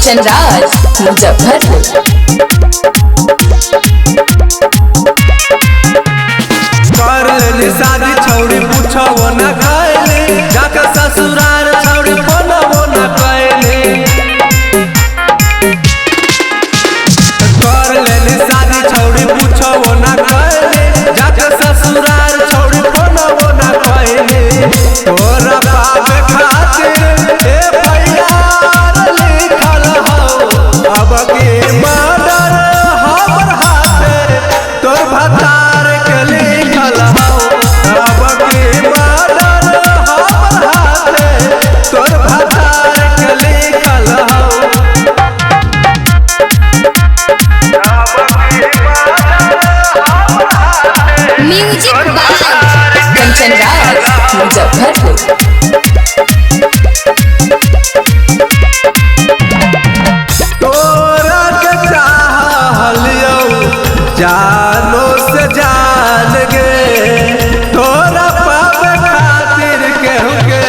कंचन राज मुजफ्फरपुर। कर लेली शादी छौड़ी पूछो न खाएली, जाकर ससुराल छौड़ी बनबो न कैली। कर लेली शादी छौड़ी पूछो न खाएली, जाकर ससुराल छौड़ी बनबो न कैली। तोरा पावे खातिर ए भैयार लिखल हौ, अब के मर्डर हमर हाथे तोर भतार के लिखल हौ। अब के मर्डर हमर हाथे तोर भतार के लिखल हौ। Music by Kanchan Raj Muzaffarpur. तोरा के चाहलियो जानो से जान गे, तोरा पावे खातिर केहू के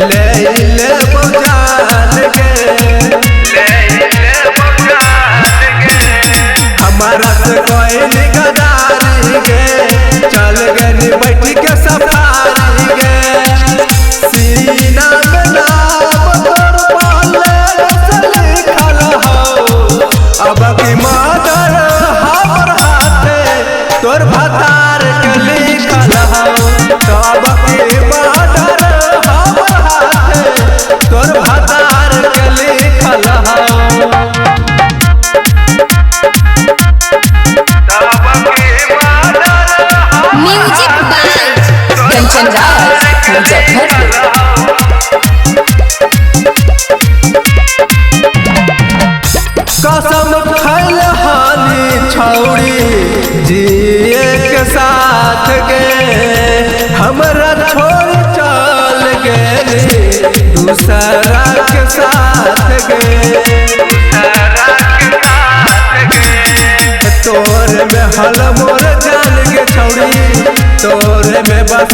ले जान गे। हमारा से कोई निगदारी गे, चल गनी बैठ के सफारी गे। सीना में नाम तोर पाले से लिखल हौ, अब की मर्डर हमर हाथे तोर भतार के लिखल हौ। अब की मर्डर हमर हाथे तोर भतार के लिखल हौ। Music by Kanchan Raj Muzaffarpur. कसम खैल हानि छौड़ी जिए के साथ गे, हमरा छोड़ चल गेली दूसरा के साथ गे। तोरे में हल मोर जान गे छौड़ी, तोरे में बस